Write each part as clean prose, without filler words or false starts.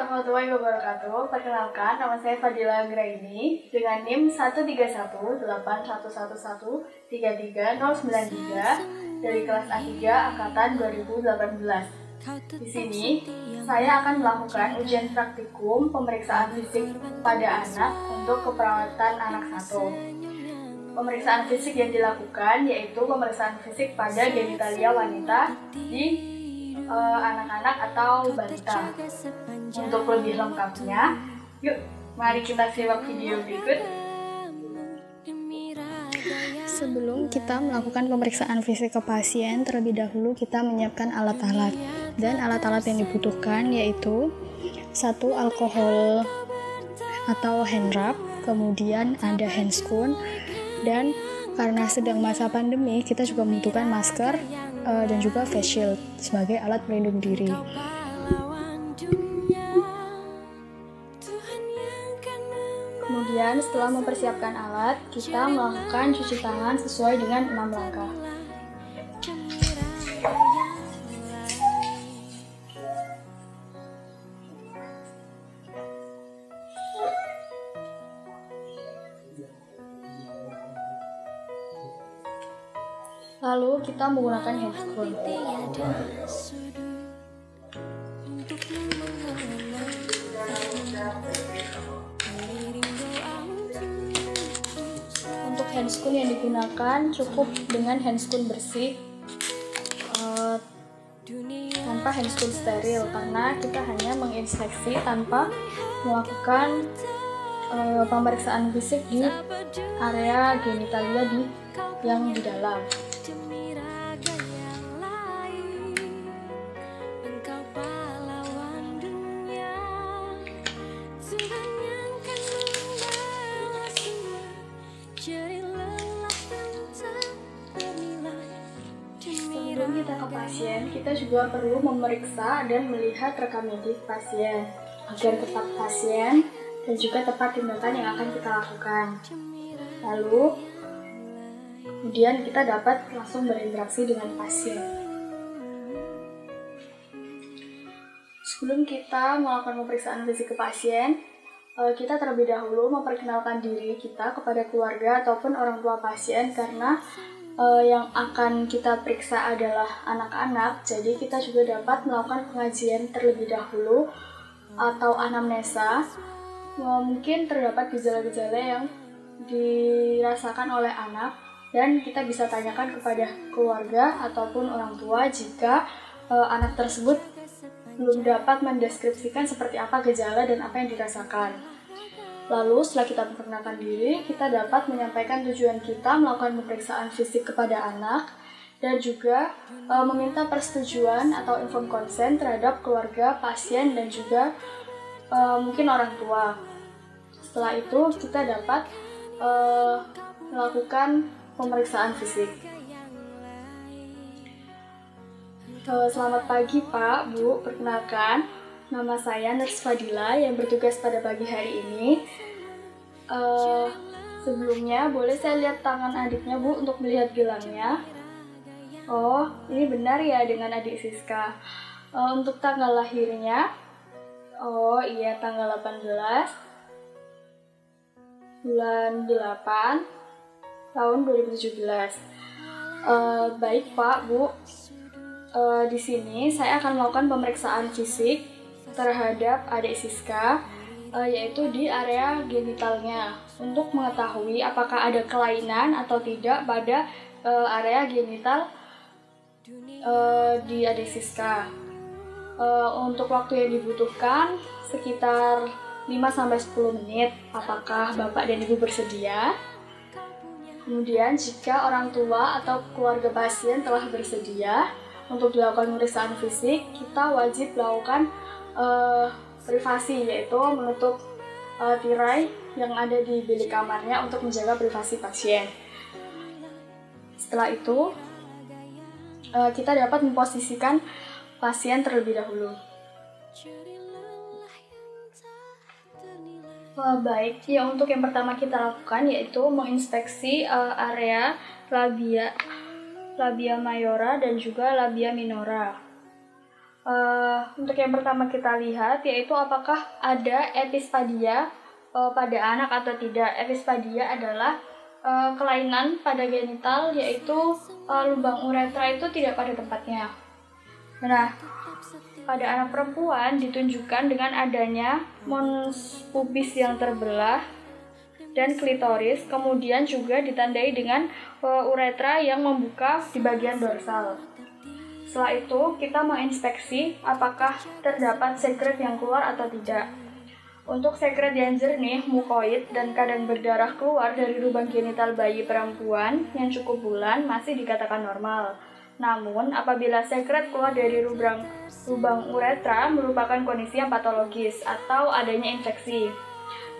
warahmatullahi wabarakatuh. Perkenalkan, nama saya Fadila Anggraini dengan NIM 1318111330993 dari kelas A3 angkatan 2018. Di sini, saya akan melakukan ujian praktikum pemeriksaan fisik pada anak untuk keperawatan anak 1. Pemeriksaan fisik yang dilakukan yaitu pemeriksaan fisik pada genitalia wanita di anak-anak atau balita. Untuk lebih lengkapnya, yuk mari kita simak video berikut. Sebelum kita melakukan pemeriksaan fisik ke pasien, terlebih dahulu kita menyiapkan alat-alat. Dan alat-alat yang dibutuhkan yaitu 1 alkohol atau hand rub, kemudian ada handscoon, dan karena sedang masa pandemi, kita juga membutuhkan masker dan juga face shield sebagai alat pelindung diri. Kemudian setelah mempersiapkan alat, kita melakukan cuci tangan sesuai dengan 6 langkah. Lalu kita menggunakan handscoon. Untuk handscoon yang digunakan cukup dengan handscoon bersih tanpa handscoon steril, karena kita hanya menginspeksi tanpa melakukan pemeriksaan fisik di area genitalia yang di dalam. Sebelum kita ke pasien, kita juga perlu memeriksa dan melihat rekam medik pasien agar tepat pasien dan juga tepat tindakan yang akan kita lakukan. Lalu, kemudian kita dapat langsung berinteraksi dengan pasien. Sebelum kita melakukan pemeriksaan fisik ke pasien, kita terlebih dahulu memperkenalkan diri kita kepada keluarga ataupun orang tua pasien, karena yang akan kita periksa adalah anak-anak, jadi kita juga dapat melakukan pengajian terlebih dahulu atau anamnesa. Mungkin terdapat gejala-gejala yang dirasakan oleh anak, dan kita bisa tanyakan kepada keluarga ataupun orang tua jika anak tersebut belum dapat mendeskripsikan seperti apa gejala dan apa yang dirasakan. Lalu setelah kita memperkenalkan diri, kita dapat menyampaikan tujuan kita melakukan pemeriksaan fisik kepada anak dan juga meminta persetujuan atau informed consent terhadap keluarga pasien dan juga mungkin orang tua. Setelah itu kita dapat melakukan pemeriksaan fisik. Selamat pagi Pak, Bu, perkenalkan, nama saya Nurse Fadila yang bertugas pada pagi hari ini. Sebelumnya boleh saya lihat tangan adiknya Bu untuk melihat gelangnya. Oh, ini benar ya dengan adik Siska. Untuk tanggal lahirnya, oh iya tanggal 18 bulan 8 tahun 2017. Baik Pak, Bu. Di sini saya akan melakukan pemeriksaan fisik terhadap adik Siska, yaitu di area genitalnya, untuk mengetahui apakah ada kelainan atau tidak pada area genital di adik Siska. Untuk waktu yang dibutuhkan sekitar 5-10 menit. Apakah Bapak dan Ibu bersedia? Kemudian jika orang tua atau keluarga pasien telah bersedia untuk dilakukan pemeriksaan fisik, kita wajib melakukan privasi, yaitu menutup tirai yang ada di bilik kamarnya untuk menjaga privasi pasien. Setelah itu, kita dapat memposisikan pasien terlebih dahulu. Baik, ya untuk yang pertama kita lakukan yaitu menginspeksi area labia mayora dan juga labia minora. Untuk yang pertama kita lihat yaitu apakah ada epispadia pada anak atau tidak. Epispadia adalah kelainan pada genital, yaitu lubang uretra itu tidak pada tempatnya. Nah, pada anak perempuan ditunjukkan dengan adanya mons pubis yang terbelah dan klitoris, kemudian juga ditandai dengan uretra yang membuka di bagian dorsal. Setelah itu, kita menginspeksi apakah terdapat sekret yang keluar atau tidak. Untuk sekret yang jernih, mukoid, dan kadang berdarah keluar dari lubang genital bayi perempuan yang cukup bulan masih dikatakan normal. Namun, apabila sekret keluar dari lubang uretra merupakan kondisi yang patologis atau adanya infeksi.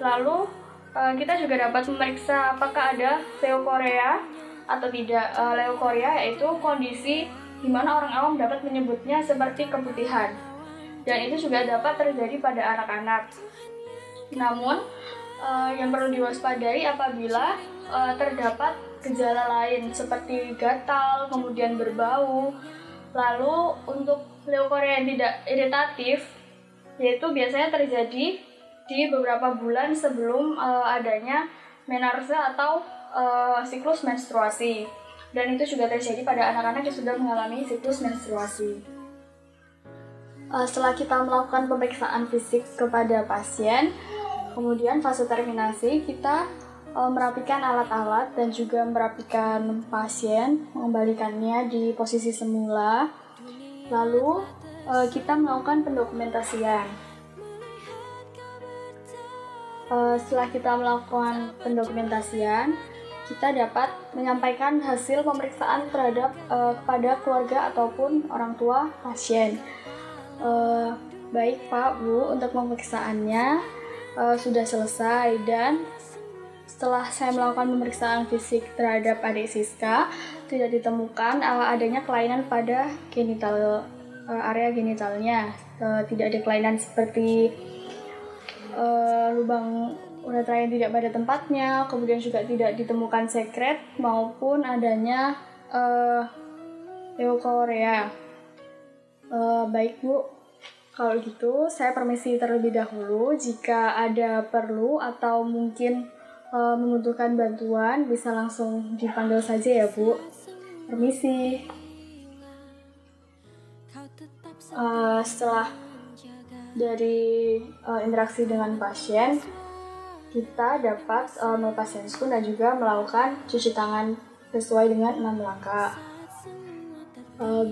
Lalu, kita juga dapat memeriksa apakah ada leukorea atau tidak. Leukorea yaitu kondisi di mana orang awam dapat menyebutnya seperti keputihan. Dan itu juga dapat terjadi pada anak-anak. Namun, yang perlu diwaspadai apabila terdapat gejala lain seperti gatal, kemudian berbau. Lalu, untuk leukorea yang tidak iritatif, yaitu biasanya terjadi di beberapa bulan sebelum adanya menarse atau siklus menstruasi. Dan itu juga terjadi pada anak-anak yang sudah mengalami siklus menstruasi. Setelah kita melakukan pemeriksaan fisik kepada pasien, kemudian fase terminasi kita merapikan alat-alat dan juga merapikan pasien, mengembalikannya di posisi semula. Lalu kita melakukan pendokumentasian. Setelah kita melakukan pendokumentasian, kita dapat menyampaikan hasil pemeriksaan terhadap kepada keluarga ataupun orang tua pasien. Baik Pak, Bu, untuk pemeriksaannya sudah selesai, dan setelah saya melakukan pemeriksaan fisik terhadap adik Siska, tidak ditemukan adanya kelainan pada area genitalnya. Tidak ada kelainan seperti lubang uretra yang tidak pada tempatnya, kemudian juga tidak ditemukan sekret maupun adanya leukorea. Baik Bu, kalau gitu saya permisi terlebih dahulu. Jika ada perlu atau mungkin membutuhkan bantuan, bisa langsung dipanggil saja ya Bu. Permisi. Setelah dari interaksi dengan pasien, kita dapat melepas handscoon dan juga melakukan cuci tangan sesuai dengan 6 langkah.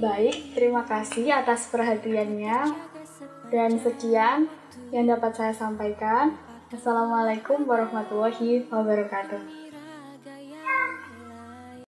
Baik, terima kasih atas perhatiannya, dan sekian yang dapat saya sampaikan. Assalamualaikum warahmatullahi wabarakatuh.